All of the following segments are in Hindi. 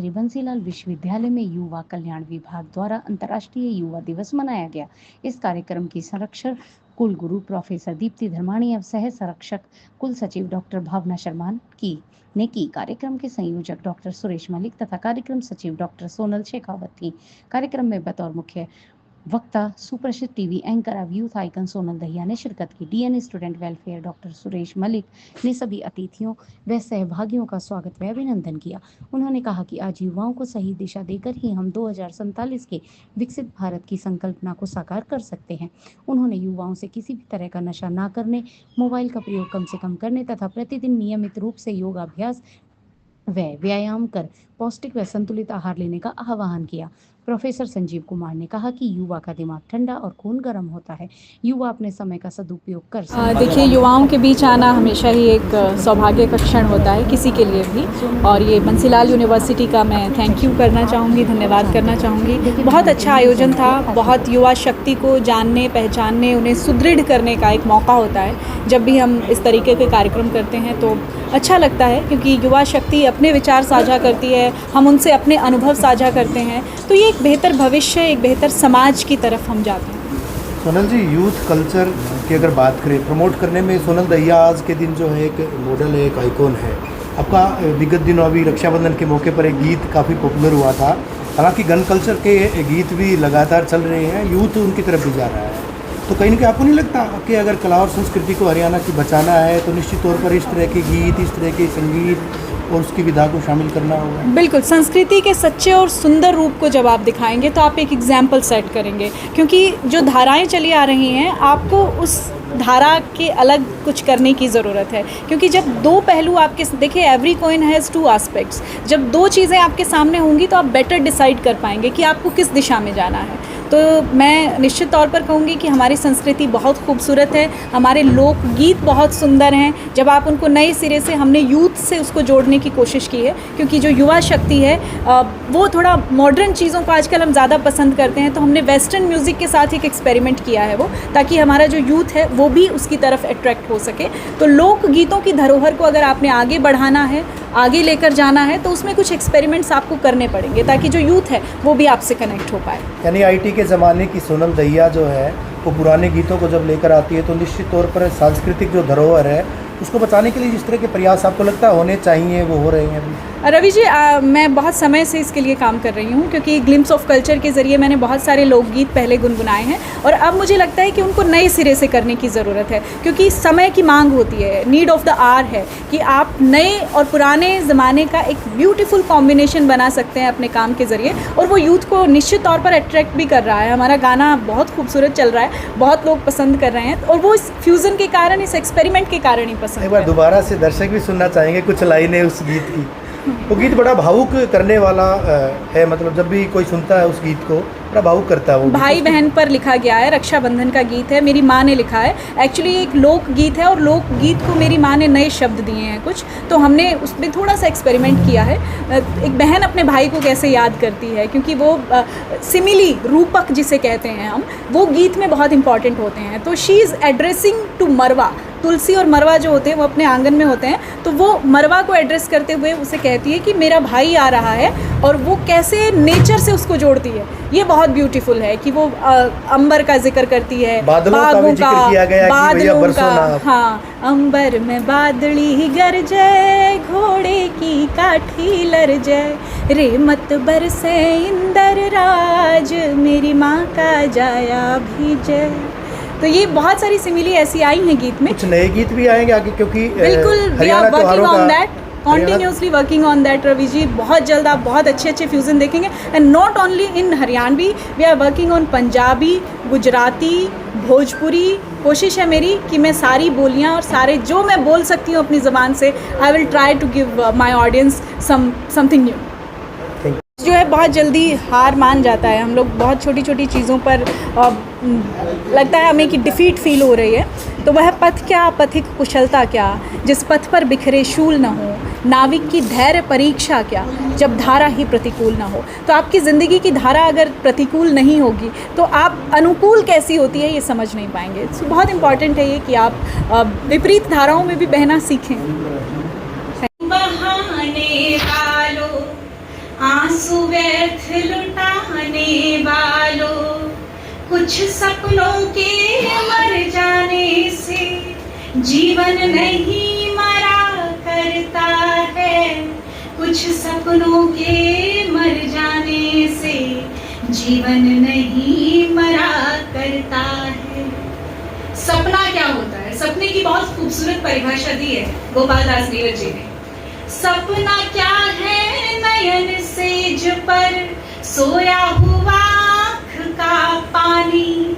श्री बंसीलाल विश्वविद्यालय में युवा कल्याण विभाग द्वारा अंतर्राष्ट्रीय युवा दिवस मनाया गया। इस कार्यक्रम की संरक्षक कुलगुरु प्रोफेसर दीप्ति धर्माणी एवं सह संरक्षक कुल सचिव डॉक्टर भावना शर्मा की कार्यक्रम के संयोजक डॉक्टर सुरेश मलिक तथा कार्यक्रम सचिव डॉक्टर सोनल शेखावत थी। कार्यक्रम में बतौर मुख्य वक्ता सुप्रसिद्ध टीवी एंकर एवं यूथ आइकन सोनल दहिया ने शिरकत की। Dean student welfare doctor Suresh Malik ने सभी अतिथियों व सहभागियों का स्वागत व अभिनंदन किया। उन्होंने कहा कि आज युवाओं को सही दिशा देकर ही हम 2047 के विकसित भारत की संकल्पना को साकार कर सकते हैं। उन्होंने युवाओं से किसी भी तरह का नशा न करने, मोबाइल का प्रयोग कम से कम करने तथा प्रतिदिन नियमित रूप से योगाभ्यास व व्यायाम कर पौष्टिक व संतुलित आहार लेने का आह्वान किया। प्रोफेसर संजीव कुमार ने कहा कि युवा का दिमाग ठंडा और खून गर्म होता है। युवा अपने समय का सदुपयोग कर सकते हैं। देखिए, युवाओं के बीच आना हमेशा ही एक सौभाग्य का क्षण होता है किसी के लिए भी, और ये बंसीलाल यूनिवर्सिटी का मैं थैंक यू करना चाहूँगी, धन्यवाद करना चाहूँगी। बहुत अच्छा आयोजन था। बहुत युवा शक्ति को जानने, पहचानने, उन्हें सुदृढ़ करने का एक मौका होता है। जब भी हम इस तरीके के कार्यक्रम करते हैं तो अच्छा लगता है, क्योंकि युवा शक्ति अपने विचार साझा करती है, हम उनसे अपने अनुभव साझा करते हैं, तो ये एक बेहतर भविष्य, एक बेहतर समाज की तरफ हम जाते हैं। सोनल जी, यूथ कल्चर की अगर बात करें, प्रमोट करने में सोनल दहिया आज के दिन जो है एक मॉडल है, एक आइकॉन है। आपका विगत दिनों अभी रक्षाबंधन के मौके पर एक गीत काफ़ी पॉपुलर हुआ था। हालांकि गन कल्चर के गीत भी लगातार चल रहे हैं, यूथ उनकी तरफ भी जा रहा है, तो कहीं ना कहीं आपको नहीं लगता कि अगर कला और संस्कृति को हरियाणा की बचाना है तो निश्चित तौर पर इस तरह के गीत, इस तरह के संगीत और उसकी विधा को शामिल करना होगा? बिल्कुल, संस्कृति के सच्चे और सुंदर रूप को जब आप दिखाएंगे तो आप एक एग्जाम्पल सेट करेंगे, क्योंकि जो धाराएं चली आ रही हैं आपको उस धारा के अलग कुछ करने की ज़रूरत है। क्योंकि जब दो पहलू आपके, देखिए, every coin has two aspects. जब दो चीज़ें आपके सामने होंगी तो आप बेटर डिसाइड कर पाएंगे कि आपको किस दिशा में जाना है। तो मैं निश्चित तौर पर कहूँगी कि हमारी संस्कृति बहुत खूबसूरत है, हमारे लोकगीत बहुत सुंदर हैं। जब आप उनको नए सिरे से, हमने यूथ से उसको जोड़ने की कोशिश की है, क्योंकि जो युवा शक्ति है वो थोड़ा मॉडर्न चीज़ों को आजकल हम ज़्यादा पसंद करते हैं, तो हमने वेस्टर्न म्यूज़िक के साथ एक एक्सपेरिमेंट किया है वो, ताकि हमारा जो यूथ है वो भी उसकी तरफ अट्रैक्ट हो सके। तो लोकगीतों की धरोहर को अगर आपने आगे बढ़ाना है, आगे लेकर जाना है, तो उसमें कुछ एक्सपेरिमेंट्स आपको करने पड़ेंगे ताकि जो यूथ है वो भी आपसे कनेक्ट हो पाए। यानी आईटी के ज़माने की सोनल दहिया जो है वो पुराने गीतों को जब लेकर आती है तो निश्चित तौर पर सांस्कृतिक जो धरोहर है उसको बचाने के लिए जिस तरह के प्रयास आपको लगता है होने चाहिए वो हो रहे हैं अभी? रवि जी, मैं बहुत समय से इसके लिए काम कर रही हूँ, क्योंकि ग्लिम्स ऑफ कल्चर के ज़रिए मैंने बहुत सारे लोकगीत पहले गुनगुनाए हैं, और अब मुझे लगता है कि उनको नए सिरे से करने की ज़रूरत है, क्योंकि समय की मांग होती है, नीड ऑफ द आवर है कि आप नए और पुराने ज़माने का एक ब्यूटीफुल कॉम्बिनेशन बना सकते हैं अपने काम के ज़रिए, और वो यूथ को निश्चित तौर पर अट्रैक्ट भी कर रहा है। हमारा गाना बहुत खूबसूरत चल रहा है, बहुत लोग पसंद कर रहे हैं, और वो इस फ्यूज़न के कारण, इस एक्सपेरिमेंट के कारण ही पसंद। एक बार दोबारा से दर्शक भी सुनना चाहेंगे कुछ लाइनें उस गीत की। वो गीत बड़ा भावुक करने वाला है, मतलब जब भी कोई सुनता है उस गीत को बड़ा भावुक करता है। वो भाई बहन पर लिखा गया है, रक्षाबंधन का गीत है, मेरी माँ ने लिखा है। एक्चुअली एक लोक गीत है, और लोक गीत को मेरी माँ ने नए शब्द दिए हैं कुछ, तो हमने उसमें थोड़ा सा एक्सपेरिमेंट किया है। एक बहन अपने भाई को कैसे याद करती है, क्योंकि वो सिमिली, रूपक जिसे कहते हैं हम, वो गीत में बहुत इंपॉर्टेंट होते हैं। तो शी इज़ एड्रेसिंग टू मरवा। तुलसी और मरवा जो होते हैं वो अपने आंगन में होते हैं, तो वो मरवा को एड्रेस करते हुए उसे कहती है कि मेरा भाई आ रहा है, और वो कैसे नेचर से उसको जोड़ती है। ये बहुत ब्यूटीफुल है कि वो अंबर का जिक्र करती है, बादलों का भी जिक्र किया गया कि भैया बरसो ना। हाँ, अंबर में बादली गरजे, घोड़े की काठी लरजे, रे मत बरसे इंदर राज, मेरी माँ का जाया भीजे। तो ये बहुत सारी सिमिली ऐसी आई हैं गीत में। कुछ नए गीत भी आएंगे आगे, क्योंकि बिल्कुल, we are working on that, continuously working on that Ravi ji. बहुत जल्द आप बहुत अच्छे अच्छे फ्यूज़न देखेंगे, and not only in Haryanvi, we are working on Punjabi, Gujarati, Bhojpuri. कोशिश है मेरी कि मैं सारी बोलियां और सारे जो मैं बोल सकती हूँ अपनी ज़बान से, I will try to give my audience something new. जो है बहुत जल्दी हार मान जाता है, हम लोग बहुत छोटी छोटी चीज़ों पर लगता है हमें कि डिफीट फील हो रही है। तो वह पथ क्या, पथिक कुशलता क्या, जिस पथ पर बिखरे शूल न हो, नाविक की धैर्य परीक्षा क्या, जब धारा ही प्रतिकूल ना हो। तो आपकी ज़िंदगी की धारा अगर प्रतिकूल नहीं होगी तो आप अनुकूल कैसी होती है ये समझ नहीं पाएंगे। तो बहुत इम्पॉर्टेंट है ये कि आप विपरीत धाराओं में भी बहना सीखें। आंसू व्यर्थ लुटाने वालों, कुछ सपनों के मर जाने से जीवन नहीं मरा करता है, कुछ सपनों के मर जाने से जीवन नहीं मरा करता है। सपना क्या होता है? सपने की बहुत खूबसूरत परिभाषा दी है गोपाल दास नीरज जी ने। सपना क्या है? नयन सेज पर सोया हुआ आँख का पानी,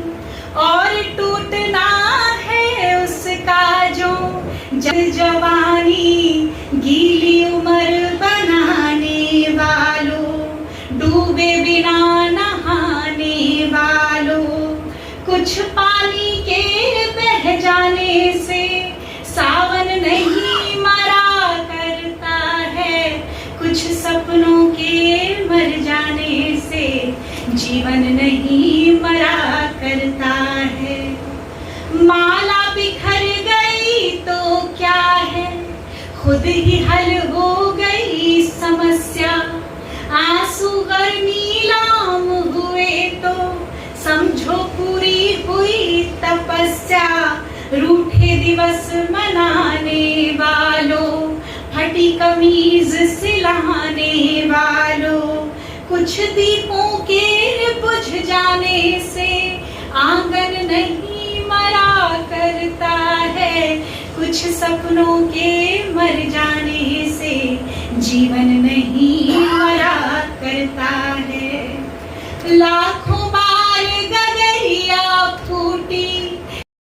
और टूटना है उसका जो जवानी। गीली उम्र बनाने वालों, डूबे बिना नहाने वालों, कुछ पानी के बह जाने से सावन नहीं मरा करता है, कुछ सपनों के मर जाने से जीवन नहीं मरा करता है। माला बिखर गई तो क्या है, खुद ही हल हो गई समस्या। आंसू अगर नीलाम हुए तो समझो पूरी हुई तपस्या। रूठे दिवस मनाने वालों, फटी कमीज सिलाने वालों, कुछ दीपों के बुझ जाने से आंगन नहीं मरा करता है, कुछ सपनों के मर जाने से जीवन नहीं मरा करता है। लाखों